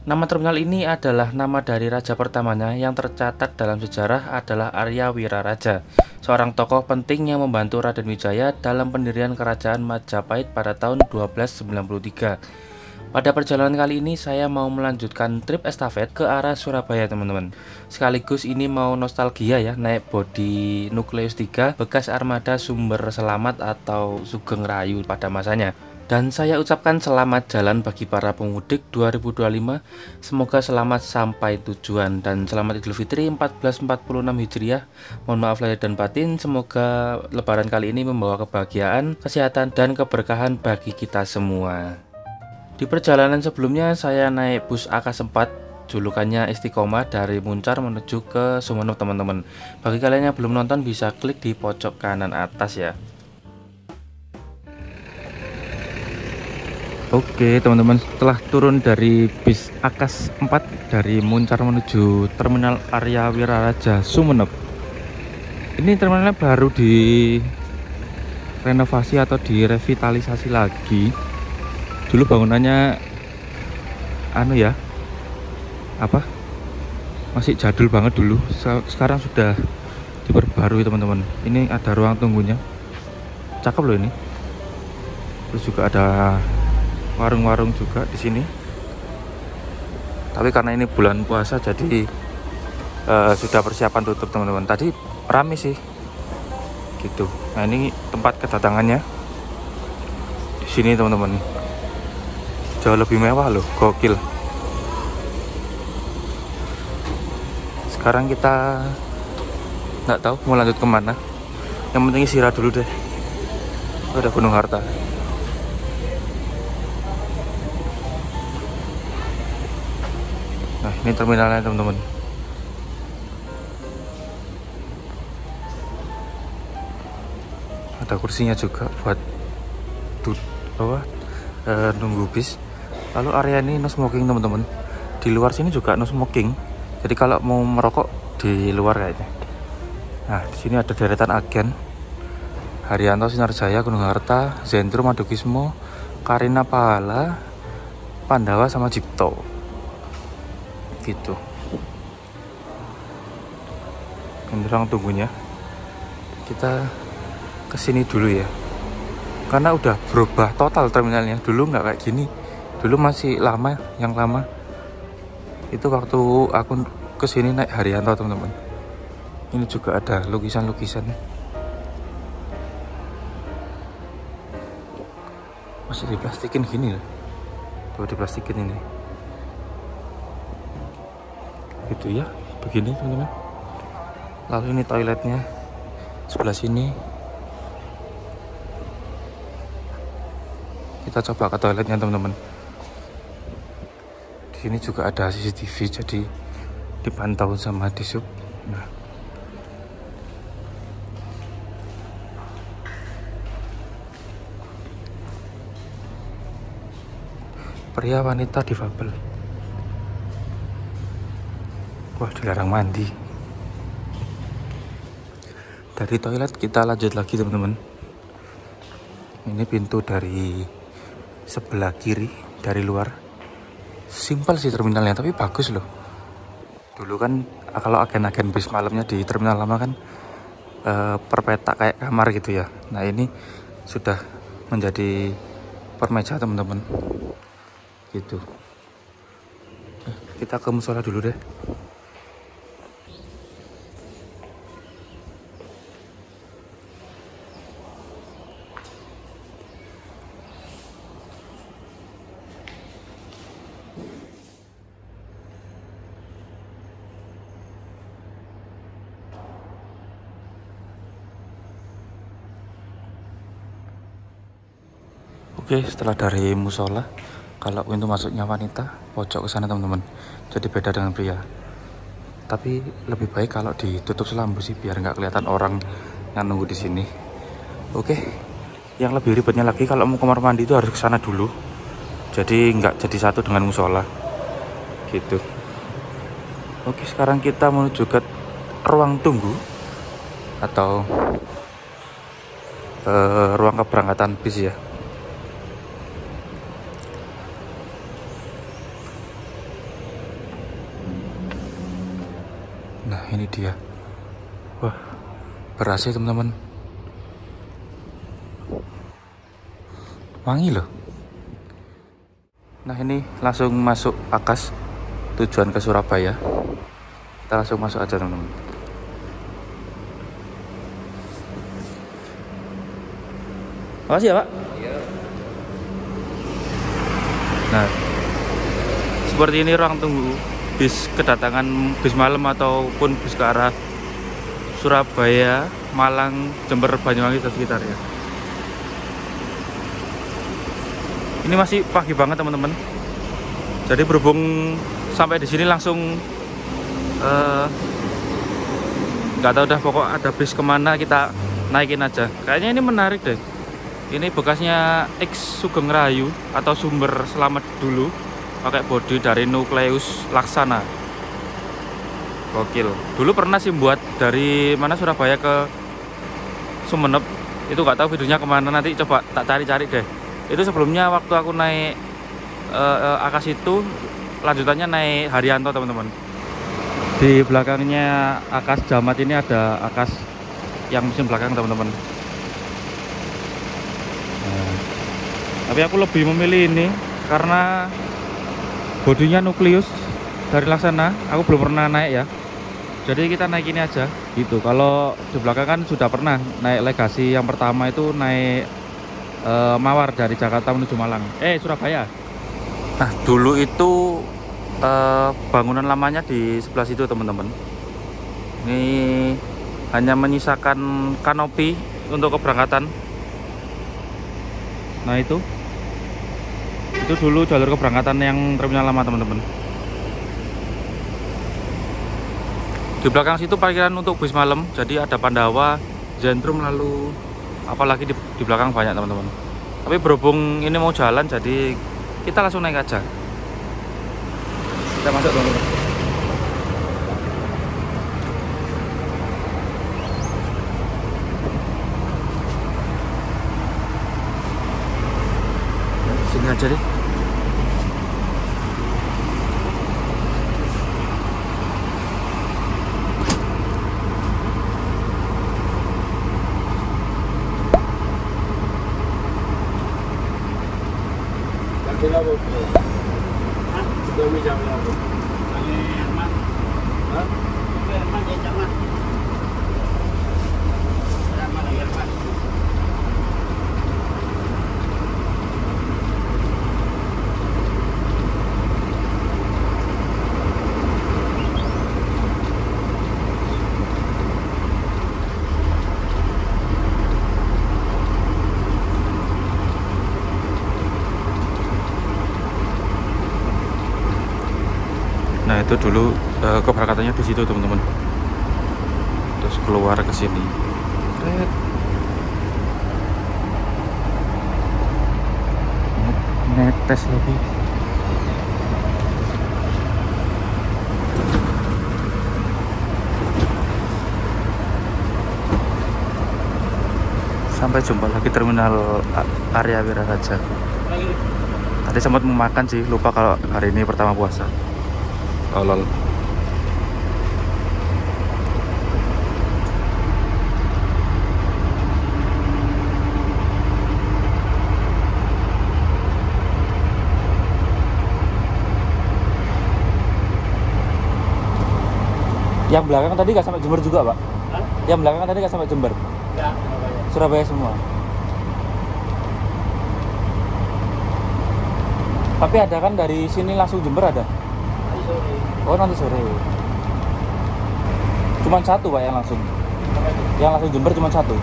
Nama terminal ini adalah nama dari raja pertamanya yang tercatat dalam sejarah adalah Arya Wiraraja, seorang tokoh penting yang membantu Raden Wijaya dalam pendirian kerajaan Majapahit pada tahun 1293. Pada perjalanan kali ini saya mau melanjutkan trip estafet ke arah Surabaya teman-teman. Sekaligus ini mau nostalgia ya, naik bodi Nukleus 3 bekas armada Sumber Selamat atau Sugeng Rayu pada masanya. Dan saya ucapkan selamat jalan bagi para pemudik 2025. Semoga selamat sampai tujuan dan selamat Idul Fitri 1446 Hijriah. Mohon maaf lahir dan batin. Semoga lebaran kali ini membawa kebahagiaan, kesehatan dan keberkahan bagi kita semua. Di perjalanan sebelumnya saya naik bus AK4, julukannya Istiqomah, dari Muncar menuju ke Sumeneb teman-teman. Bagi kalian yang belum nonton bisa klik di pojok kanan atas ya. Oke teman-teman, setelah turun dari bis Akas 4 dari Muncar menuju Terminal Arya Wiraraja Sumeneb. Ini terminalnya baru direnovasi atau direvitalisasi lagi. Dulu bangunannya masih jadul banget dulu. Sekarang sudah diperbarui teman-teman. Ini ada ruang tunggunya, cakep loh ini. Terus juga ada warung-warung juga di sini. Tapi karena ini bulan puasa jadi sudah persiapan tutup teman-teman. Tadi rame sih gitu. Nah ini tempat kedatangannya di sini teman-teman. Jauh lebih mewah loh, gokil. Sekarang kita nggak tahu mau lanjut kemana. Yang penting istirahat dulu deh. Ada Gunung Harta. Nah ini terminalnya teman-teman. Ada kursinya juga buat nunggu bis. Lalu area ini no smoking teman-teman. Di luar sini juga no smoking. Jadi kalau mau merokok di luar kayaknya. Nah di sini ada deretan agen: Haryanto Sinarjaya, Gunung Harta, Zentrum, Madukismo, Karina Pahala, Pandawa sama Cipto. Gitu. Ini ruang tunggunya. Kita kesini dulu ya, karena udah berubah total terminalnya. Dulu nggak kayak gini, dulu masih lama. Yang lama itu waktu aku kesini naik Haryanto teman-teman. Ini juga ada lukisan-lukisan, masih diplastikin gini loh. Tuh diplastikin ini. Itu ya, begini teman-teman. Lalu ini toiletnya sebelah sini. Kita coba ke toiletnya teman-teman. Di sini juga ada CCTV jadi dipantau sama Disub. Nah. Pria wanita difabel. Wah, dilarang mandi. Dari toilet kita lanjut lagi teman-teman. Ini pintu dari sebelah kiri dari luar. Simpel sih terminalnya tapi bagus loh. Dulu kan kalau agen-agen bis malamnya di terminal lama kan per petak kayak kamar gitu ya. Nah ini sudah menjadi permeja teman-teman. Gitu. Kita ke musola dulu deh. Oke, setelah dari musola, kalau pintu masuknya wanita, pojok ke sana teman-teman. Jadi beda dengan pria. Tapi lebih baik kalau ditutup selambu sih, biar nggak kelihatan orang yang nunggu di sini. Oke, yang lebih ribetnya lagi kalau mau kamar mandi itu harus ke sana dulu. Jadi nggak jadi satu dengan musola. Gitu. Oke, sekarang kita menuju ke ruang tunggu atau ruang keberangkatan bis ya. ini dia. Wah, ber-AC teman-teman. Wangi loh. Nah, ini langsung masuk Akas, tujuan ke Surabaya. Kita langsung masuk aja teman-teman. Makasih ya Pak. Nah, seperti ini ruang tunggu bis kedatangan bis malam ataupun bis ke arah Surabaya, Malang, Jember, Banyuwangi dan sekitarnya. Ini masih pagi banget teman-teman. Jadi berhubung sampai di sini langsung nggak tahu dah, pokok ada bis kemana kita naikin aja. Kayaknya ini menarik deh. Ini bekasnya X Sugeng Rahayu atau Sumber Selamat dulu, pakai bodi dari nukleus Laksana. Gokil. Dulu pernah sih buat dari mana Surabaya ke Sumeneb. Itu nggak tahu videonya kemana, nanti coba tak cari-cari deh. Itu sebelumnya waktu aku naik Akas itu lanjutannya naik Haryanto teman-teman. Di belakangnya Akas Jamat ini ada Akas yang mesin belakang teman-teman. Tapi aku lebih memilih ini karena bodinya nukleus dari Laksana. Aku belum pernah naik ya, jadi kita naik ini aja gitu. Kalau di belakang kan sudah pernah naik Legasi yang pertama itu, naik Mawar dari Jakarta menuju Malang, Surabaya. Nah, dulu itu bangunan lamanya di sebelah situ teman-teman. Ini hanya menyisakan kanopi untuk keberangkatan. Nah, itu dulu jalur keberangkatan yang terminal lama teman-teman. Di belakang situ parkiran untuk bis malam, jadi ada Pandawa, Zentrum, lalu apalagi di belakang banyak teman-teman. Tapi berhubung ini mau jalan, jadi kita langsung naik aja. Kita masuk teman-teman. Sini aja deh. Nah, itu dulu keberangkatannya di situ teman-teman. Terus keluar ke sini. Netes lagi. Sampai jumpa lagi terminal Arya Wiraraja. Tadi sempat mau makan sih, lupa kalau hari ini pertama puasa. Tolol. Yang belakang tadi nggak sampai Jember juga, Pak? Hah? Yang belakang tadi nggak sampai Jember? Nggak, Surabaya semua. Tapi ada kan dari sini langsung Jember ada? Nanti sore. Oh, nanti sore. Cuman satu, Pak, yang langsung? Yang langsung Jember cuma satu?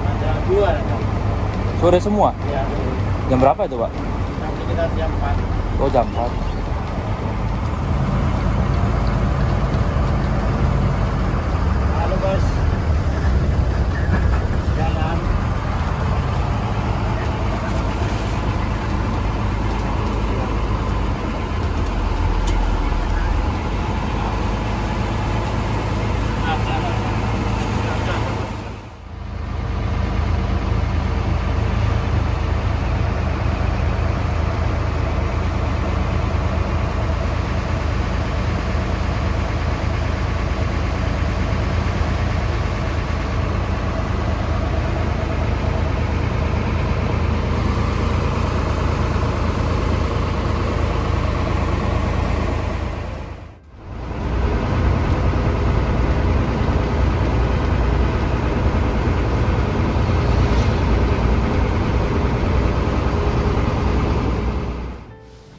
Ada dua. Sore semua? Iya. Jam berapa itu, Pak? Nanti kita jam 4. Oh, jam 4. Bos, jalan.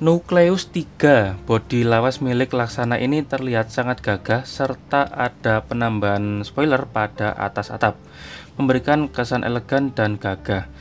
Nukleus 3 bodi lawas milik Laksana ini terlihat sangat gagah serta ada penambahan spoiler pada atas atap, memberikan kesan elegan dan gagah.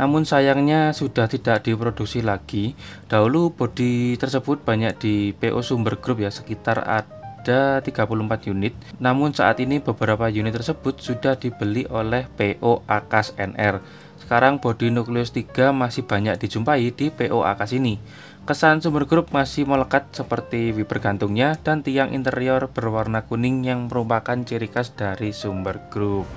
Namun sayangnya sudah tidak diproduksi lagi. Dahulu bodi tersebut banyak di PO Sumber Group ya, sekitar ada 34 unit. Namun saat ini beberapa unit tersebut sudah dibeli oleh PO Akas NR. Sekarang bodi Nukleus 3 masih banyak dijumpai di PO Akas ini. Kesan Sumber Group masih melekat seperti wiper gantungnya dan tiang interior berwarna kuning yang merupakan ciri khas dari Sumber Group.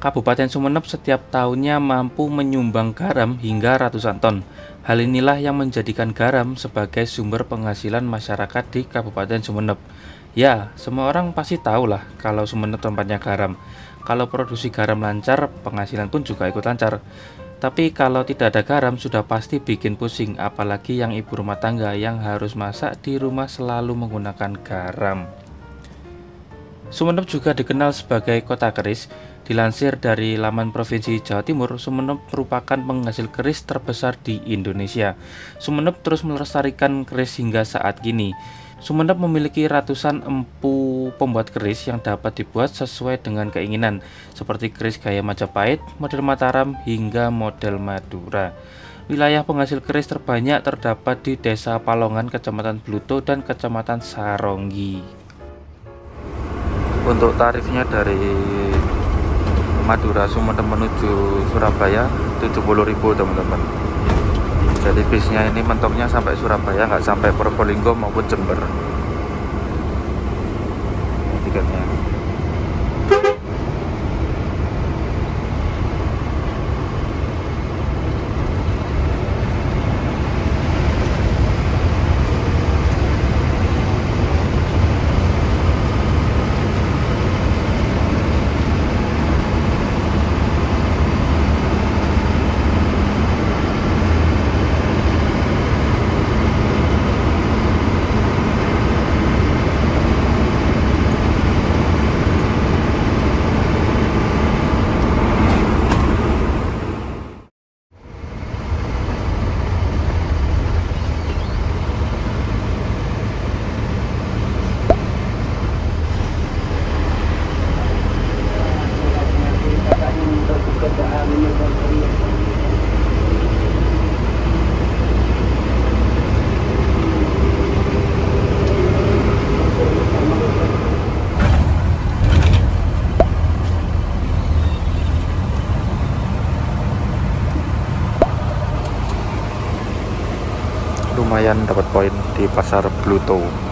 Kabupaten Sumeneb setiap tahunnya mampu menyumbang garam hingga ratusan ton. Hal inilah yang menjadikan garam sebagai sumber penghasilan masyarakat di Kabupaten Sumeneb. Ya, semua orang pasti tahu lah kalau Sumeneb tempatnya garam. Kalau produksi garam lancar, penghasilan pun juga ikut lancar. Tapi kalau tidak ada garam sudah pasti bikin pusing, apalagi yang ibu rumah tangga yang harus masak di rumah selalu menggunakan garam. Sumeneb juga dikenal sebagai kota keris. Dilansir dari laman Provinsi Jawa Timur, Sumeneb merupakan penghasil keris terbesar di Indonesia. Sumeneb terus melestarikan keris hingga saat kini. Sumeneb memiliki ratusan empu pembuat keris yang dapat dibuat sesuai dengan keinginan, seperti keris gaya Majapahit, model Mataram, hingga model Madura. Wilayah penghasil keris terbanyak terdapat di Desa Palongan, Kecamatan Bluto, dan Kecamatan Saronggi. Untuk tarifnya dari Madura Sumeneb menuju Surabaya 70.000 teman-teman. Jadi bisnya ini mentoknya sampai Surabaya, nggak sampai Probolinggo maupun Jember tiketnya. Lumayan dapat poin di pasar Bluto.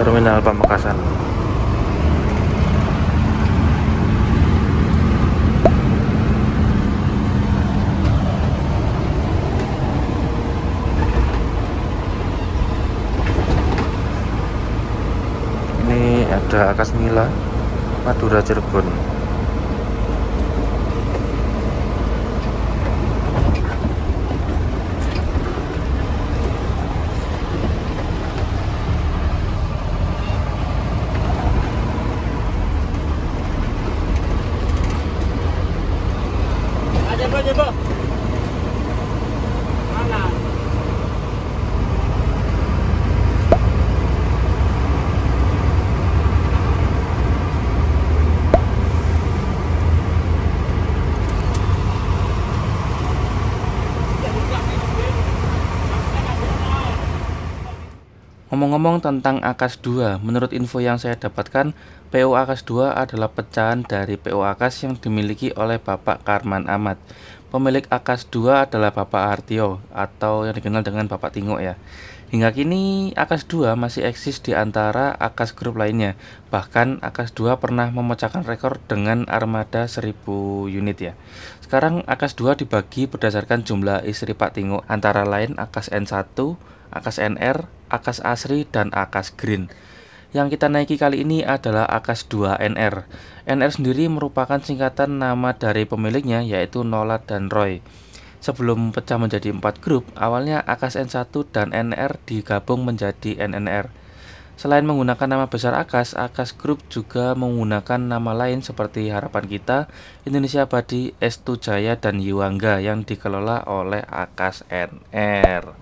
Terminal Pamekasan. Ini ada Akas Mila, Madura Cirebon. Ngomong-ngomong tentang Akas 2, menurut info yang saya dapatkan, PO Akas 2 adalah pecahan dari PO Akas yang dimiliki oleh Bapak Karman Ahmad. Pemilik Akas 2 adalah Bapak Artio atau yang dikenal dengan Bapak Tingok ya. Hingga kini Akas 2 masih eksis di antara Akas Group lainnya. Bahkan Akas 2 pernah memecahkan rekor dengan armada 1000 unit ya. Sekarang Akas 2 dibagi berdasarkan jumlah istri Pak Tingok, antara lain Akas N1, Akas NR, Akas Asri, dan Akas Green. Yang kita naiki kali ini adalah Akas 2 NR. NR sendiri merupakan singkatan nama dari pemiliknya, yaitu Nola dan Roy. Sebelum pecah menjadi 4 grup, awalnya Akas N1 dan NR digabung menjadi NNR. Selain menggunakan nama besar Akas Group juga menggunakan nama lain seperti Harapan Kita, Indonesia Abadi, Estu Jaya, dan Yuangga yang dikelola oleh Akas NR.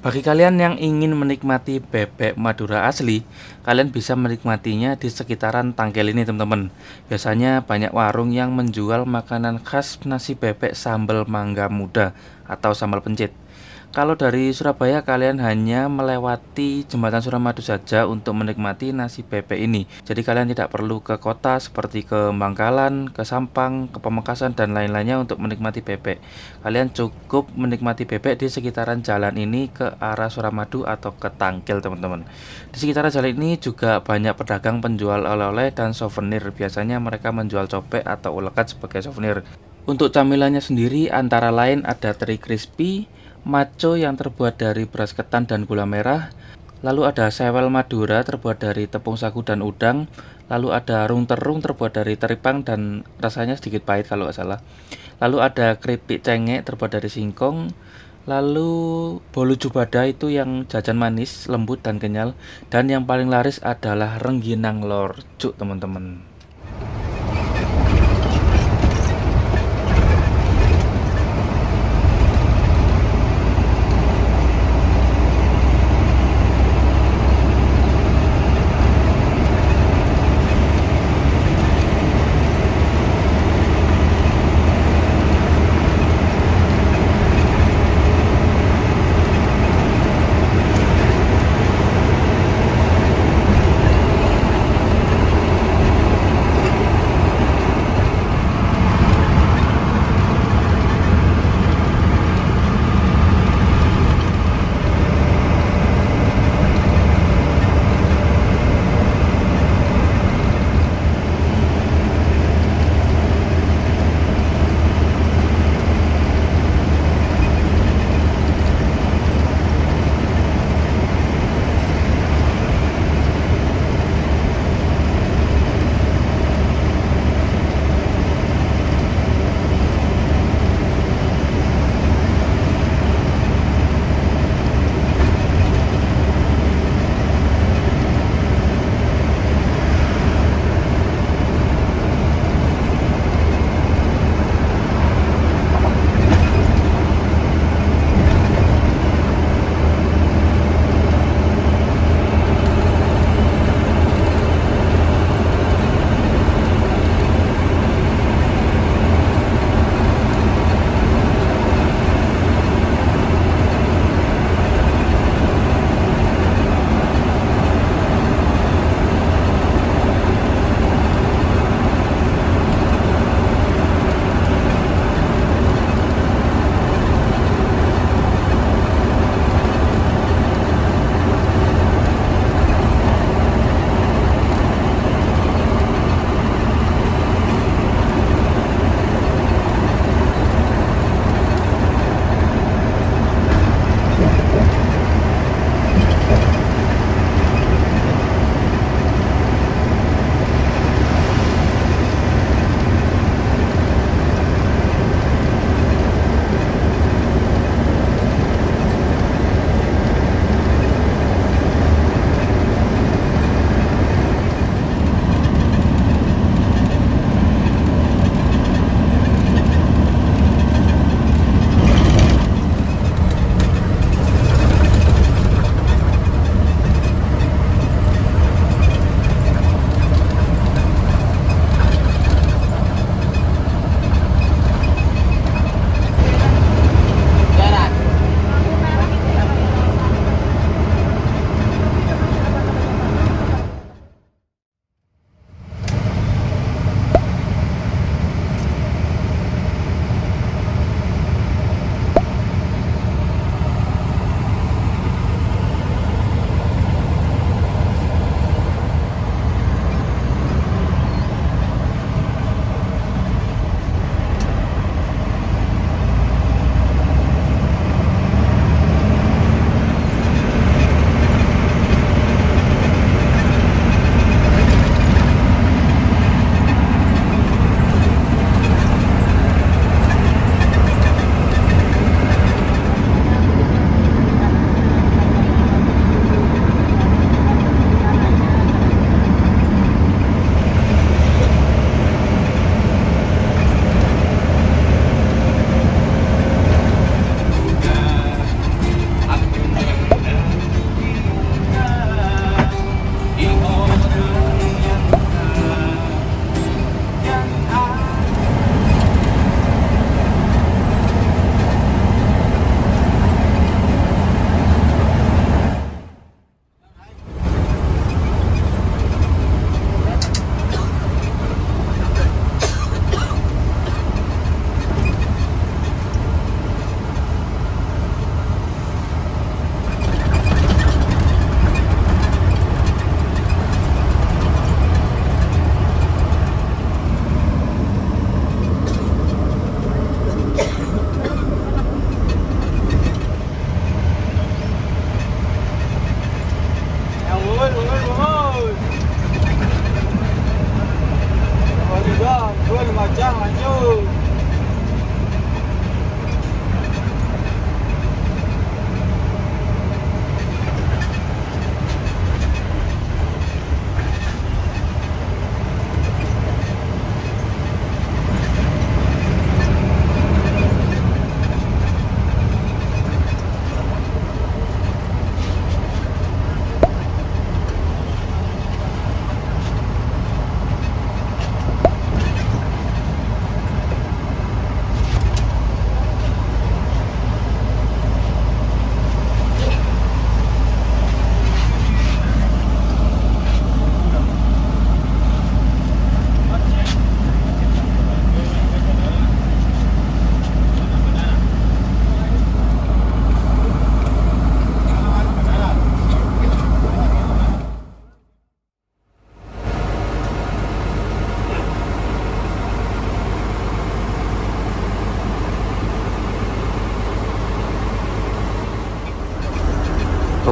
Bagi kalian yang ingin menikmati bebek Madura asli, kalian bisa menikmatinya di sekitaran Tangkel ini teman-teman. Biasanya banyak warung yang menjual makanan khas nasi bebek sambal mangga muda atau sambal pencit. Kalau dari Surabaya kalian hanya melewati Jembatan Suramadu saja untuk menikmati nasi bebek ini. Jadi kalian tidak perlu ke kota seperti ke Bangkalan, ke Sampang, ke Pamekasan dan lain-lainnya untuk menikmati bebek. Kalian cukup menikmati bebek di sekitaran jalan ini ke arah Suramadu atau ke Tangkel teman-teman. Di sekitaran jalan ini juga banyak pedagang penjual oleh-oleh dan souvenir. Biasanya mereka menjual cobek atau ulekat sebagai souvenir. Untuk camilannya sendiri antara lain ada teri crispy, maco yang terbuat dari beras ketan dan gula merah, Lalu ada sewel Madura terbuat dari tepung sagu dan udang. Lalu ada rung terung terbuat dari teripang dan rasanya sedikit pahit kalau nggak salah. Lalu ada keripik cengek terbuat dari singkong. Lalu bolu jubada itu yang jajan manis, lembut dan kenyal. Dan yang paling laris adalah rengginang lorjuk, teman-teman.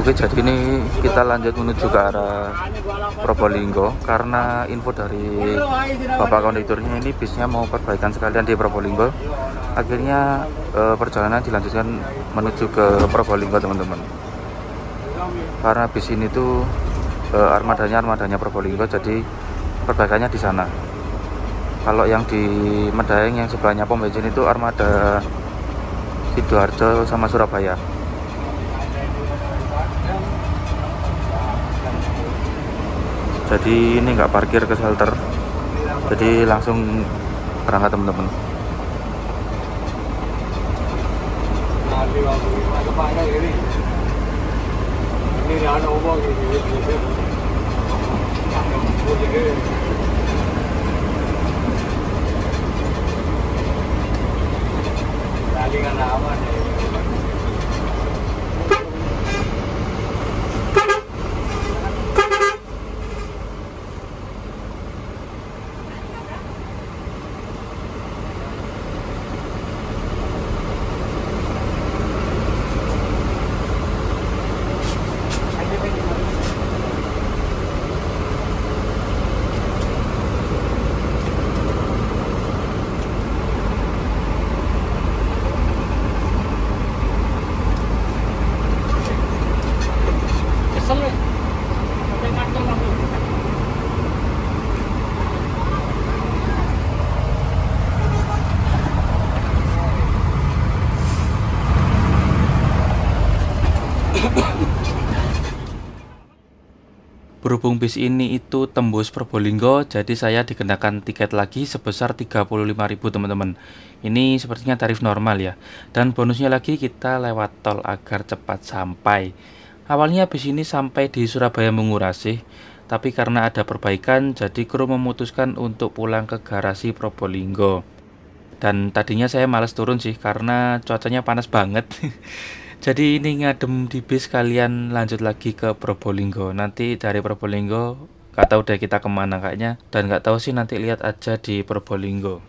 Oke, jadi ini kita lanjut menuju ke arah Probolinggo karena info dari Bapak kondukturnya ini bisnya mau perbaikan sekalian di Probolinggo. Akhirnya perjalanan dilanjutkan menuju ke Probolinggo, teman-teman. Karena bis ini tuh armadanya Probolinggo, jadi perbaikannya di sana. Kalau yang di Medaeng yang sebelahnya pom bensin itu armada Sidoarjo sama Surabaya. Jadi ini nggak parkir ke shelter, jadi langsung berangkat, teman-teman. Berhubung bis ini itu tembus Probolinggo, jadi saya dikenakan tiket lagi sebesar 35.000, teman-teman. Ini sepertinya tarif normal ya. Dan bonusnya lagi kita lewat tol agar cepat sampai. Awalnya bis ini sampai di Surabaya Mengurasih, tapi karena ada perbaikan, jadi kru memutuskan untuk pulang ke garasi Probolinggo. Dan tadinya saya males turun sih, karena cuacanya panas banget. Jadi ini ngadem di bis kalian lanjut lagi ke Probolinggo. Nanti dari Probolinggo gak tahu deh kita kemana kayaknya. Dan gak tahu sih, nanti lihat aja di Probolinggo.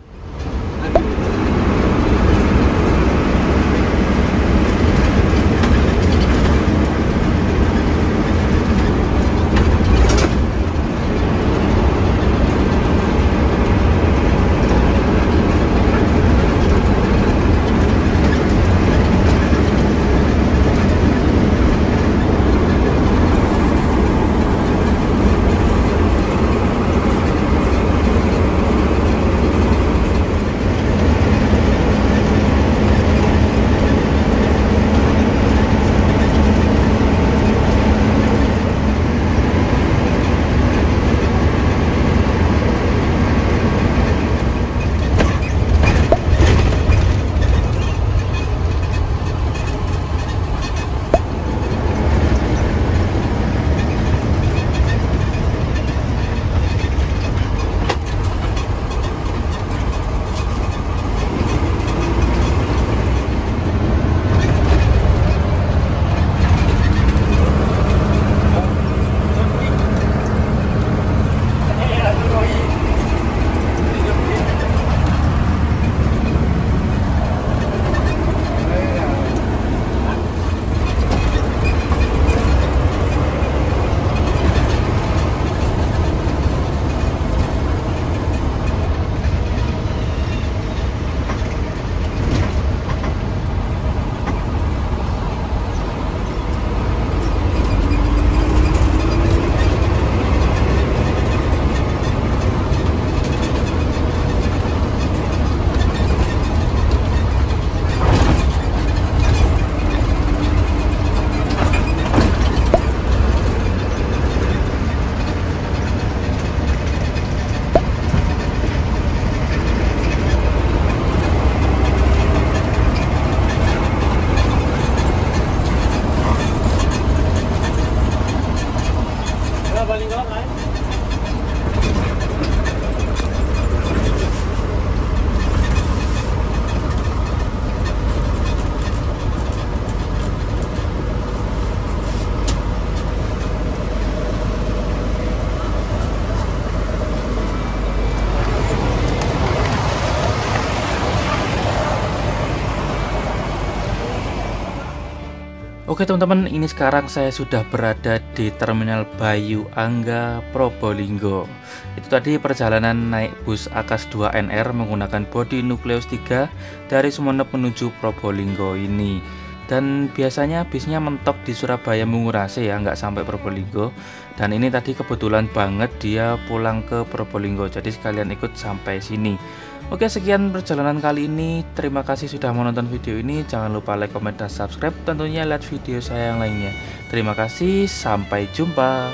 Oke teman-teman, ini sekarang saya sudah berada di Terminal Bayu Angga, Probolinggo. Itu tadi perjalanan naik bus Akas 2 NR menggunakan bodi Nukleus 3 dari Sumeneb menuju Probolinggo ini. Dan biasanya bisnya mentok di Surabaya Mengurase ya, nggak sampai Probolinggo. Dan ini tadi kebetulan banget dia pulang ke Probolinggo, jadi sekalian ikut sampai sini. Oke, sekian perjalanan kali ini. Terima kasih sudah menonton video ini. Jangan lupa like, comment, dan subscribe. Tentunya lihat video saya yang lainnya. Terima kasih, sampai jumpa.